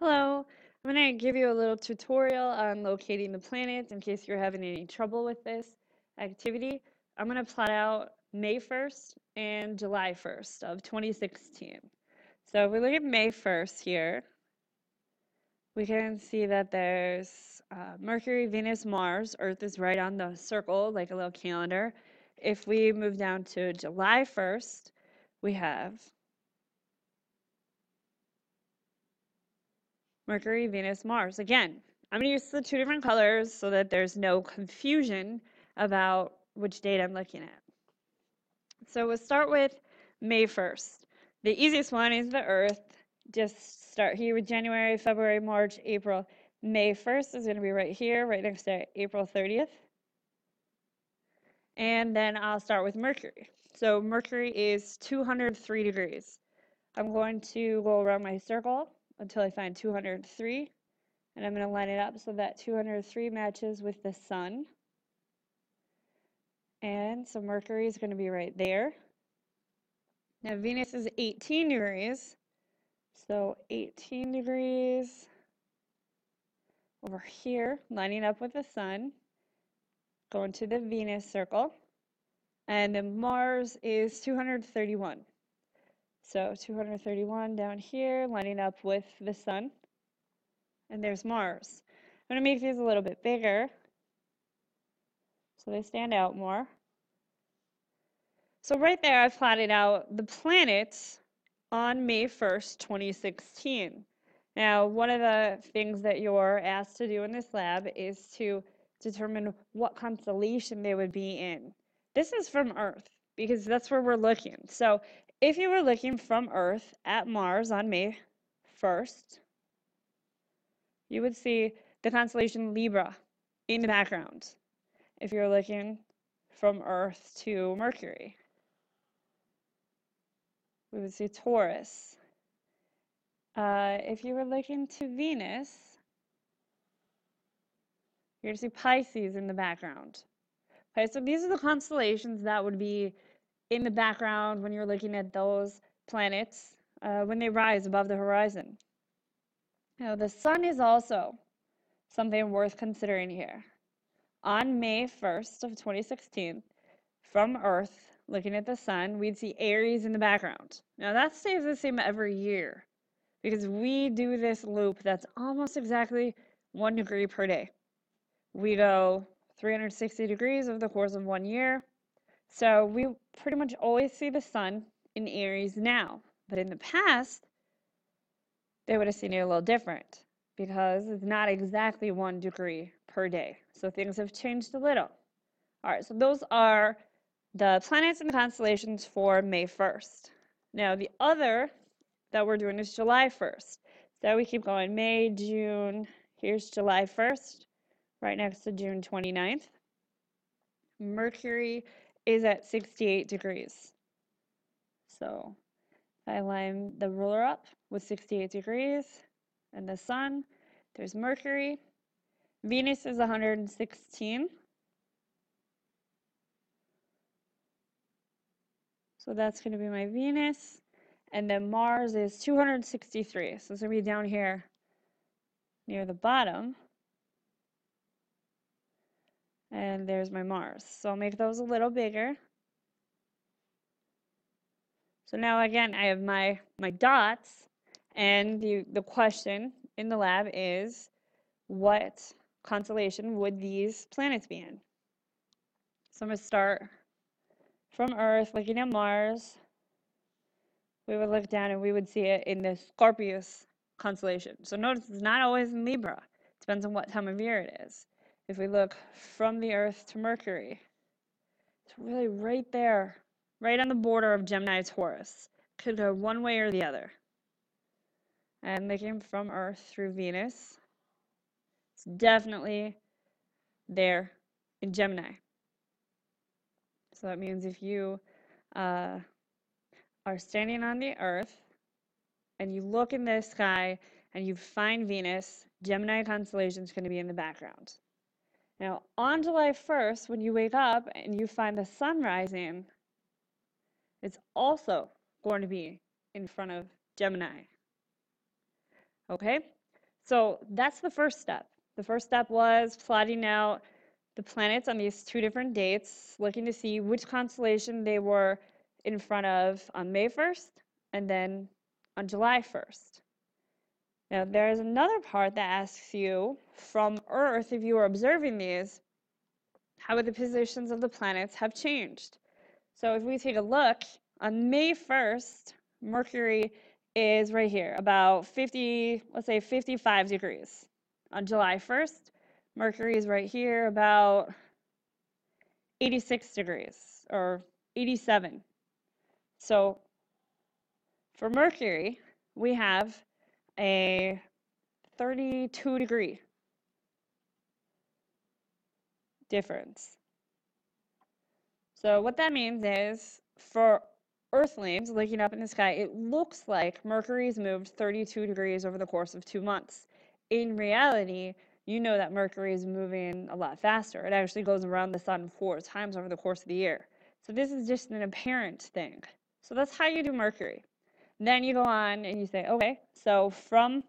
Hello, I'm going to give you a little tutorial on locating the planets in case you're having any trouble with this activity. I'm going to plot out May 1st and July 1st of 2016. So if we look at May 1st here, we can see that there's Mercury, Venus, Mars. Earth is right on the circle like a little calendar. If we move down to July 1st, we have Mercury, Venus, Mars. Again, I'm going to use the two different colors so that there's no confusion about which date I'm looking at. So we'll start with May 1st. The easiest one is the Earth. Just start here with January, February, March, April. May 1st is going to be right here, right next to April 30th. And then I'll start with Mercury. So Mercury is 203 degrees. I'm going to go around my circle until I find 203. And I'm going to line it up so that 203 matches with the sun. And so Mercury is going to be right there. Now Venus is 18 degrees. So 18 degrees over here, lining up with the sun, going to the Venus circle. And then Mars is 231. So 231 down here, lining up with the sun. And there's Mars. I'm going to make these a little bit bigger so they stand out more. So right there, I've plotted out the planets on May 1st, 2016. Now, one of the things that you're asked to do in this lab is to determine what constellation they would be in. This is from Earth, because that's where we're looking. So if you were looking from Earth at Mars on May 1st, you would see the constellation Libra in the background if you're looking from Earth to Mercury. We would see Taurus. If you were looking to Venus, you're going to see Pisces in the background. Okay, so these are the constellations that would be in the background when you're looking at those planets when they rise above the horizon. Now, the sun is also something worth considering here. On May 1st of 2016, from Earth, looking at the sun, we'd see Aries in the background. Now, that stays the same every year because we do this loop that's almost exactly 1 degree per day. We go 360 degrees over the course of 1 year. So we pretty much always see the sun in Aries now. But in the past, they would have seen it a little different because it's not exactly 1 degree per day. So things have changed a little. All right, so those are the planets and constellations for May 1st. Now, the other that we're doing is July 1st. So we keep going May, June, here's July 1st, right next to June 29th. Mercury is at 68 degrees. So I line the ruler up with 68 degrees and the sun. There's Mercury. Venus is 116. So that's going to be my Venus. And then Mars is 263. So it's going to be down here near the bottom. And there's my Mars. So I'll make those a little bigger. So now again, I have my dots. And the question in the lab is, what constellation would these planets be in? So I'm going to start from Earth, looking at Mars. We would look down and we would see it in the Scorpius constellation. So notice it's not always in Libra. It depends on what time of year it is. If we look from the Earth to Mercury, it's really right there, right on the border of Gemini and Taurus. Could go one way or the other. And looking from Earth through Venus, it's definitely there in Gemini. So that means if you are standing on the Earth and you look in the sky and you find Venus, Gemini constellation is going to be in the background. Now, on July 1st, when you wake up and you find the sun rising, it's also going to be in front of Gemini. Okay? So that's the first step. The first step was plotting out the planets on these two different dates, looking to see which constellation they were in front of on May 1st and then on July 1st. Now, there's another part that asks you from Earth, if you were observing these, how would the positions of the planets have changed? So if we take a look, on May 1st, Mercury is right here, about 50, let's say 55 degrees. On July 1st, Mercury is right here, about 86 degrees, or 87. So for Mercury, we have a 32-degree difference. So what that means is, for Earthlings looking up in the sky, it looks like Mercury's moved 32 degrees over the course of 2 months. In reality, you know that Mercury is moving a lot faster. It actually goes around the sun 4 times over the course of the year. So this is just an apparent thing. So that's how you do Mercury. Then you go on and you say, okay, so from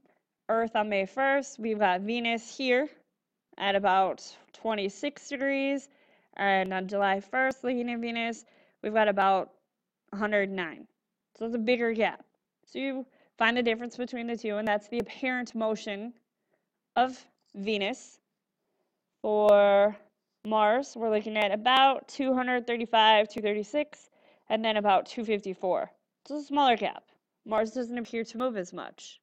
Earth on May 1st, we've got Venus here at about 26 degrees. And on July 1st, looking at Venus, we've got about 109. So it's a bigger gap. So you find the difference between the two, and that's the apparent motion of Venus. For Mars, we're looking at about 235, 236, and then about 254. So it's a smaller gap. Mars doesn't appear to move as much.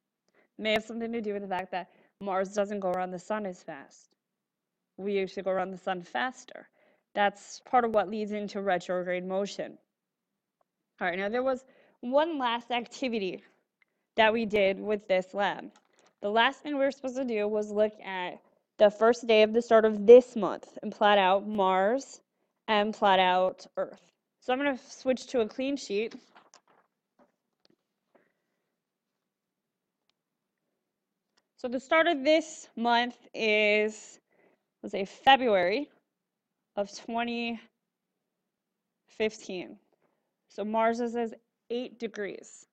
It may have something to do with the fact that Mars doesn't go around the sun as fast. We usually go around the sun faster. That's part of what leads into retrograde motion. All right, now there was one last activity that we did with this lab. The last thing we were supposed to do was look at the first day of the start of this month and plot out Mars and plot out Earth. So I'm going to switch to a clean sheet. So the start of this month is, let's say, February of 2015. So Mars is 8 degrees.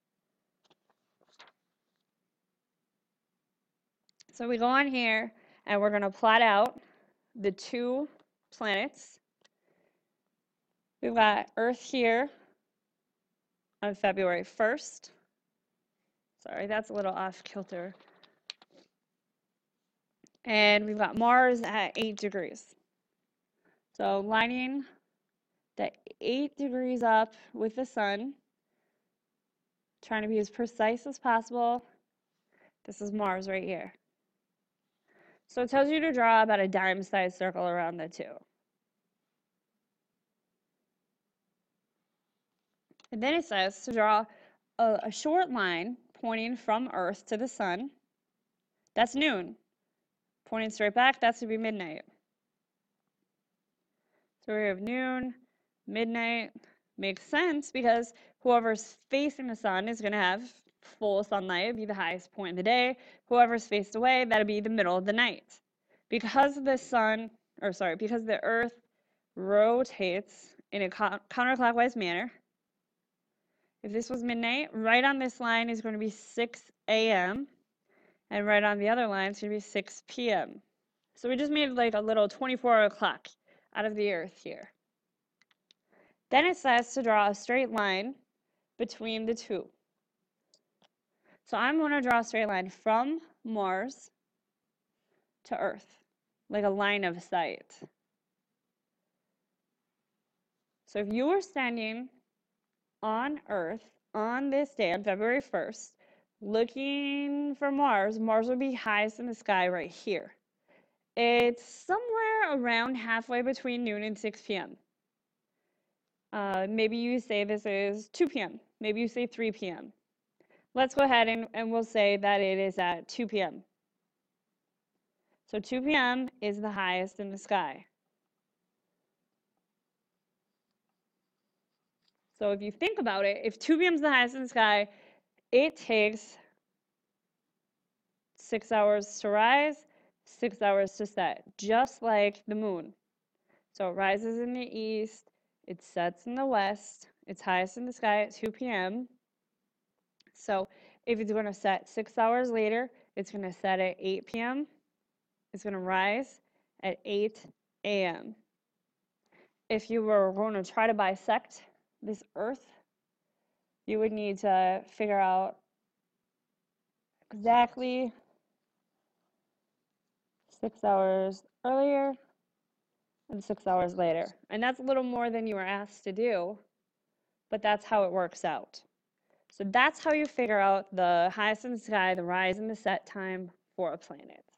So we go on here and we're going to plot out the two planets. We've got Earth here on February 1st. Sorry, that's a little off kilter. And we've got Mars at 8 degrees. So lining the 8 degrees up with the sun, trying to be as precise as possible. This is Mars right here. So it tells you to draw about a dime-sized circle around the two. And then it says to draw a short line pointing from Earth to the sun. That's noon. Pointing straight back, that's to be midnight. So we have noon, midnight. Makes sense because whoever's facing the sun is going to have full sunlight. It'd be the highest point of the day. Whoever's faced away, that'd be the middle of the night. Because the because the Earth rotates in a counterclockwise manner, if this was midnight, right on this line is going to be 6 a.m. and right on the other line is going to be 6 p.m. So we just made like a little 24-hour clock out of the Earth here. Then it says to draw a straight line between the two. So I'm going to draw a straight line from Mars to Earth, like a line of sight. So if you were standing on Earth on this day, on February 1st, looking for Mars, Mars would be highest in the sky right here. It's somewhere around halfway between noon and 6 p.m. Maybe you say this is 2 p.m. Maybe you say 3 p.m. Let's go ahead and we'll say that it is at 2 p.m. So 2 p.m. is the highest in the sky. So if you think about it, if 2 p.m. is the highest in the sky, it takes 6 hours to rise, 6 hours to set, just like the moon. So it rises in the east, it sets in the west, it's highest in the sky at 2 p.m. So If it's going to set 6 hours later, it's going to set at 8 p.m. It's going to rise at 8 a.m. If you were going to try to bisect this Earth, you would need to figure out exactly 6 hours earlier and 6 hours later. And that's a little more than you were asked to do, but that's how it works out. So that's how you figure out the highest in the sky, the rise and the set time for a planet.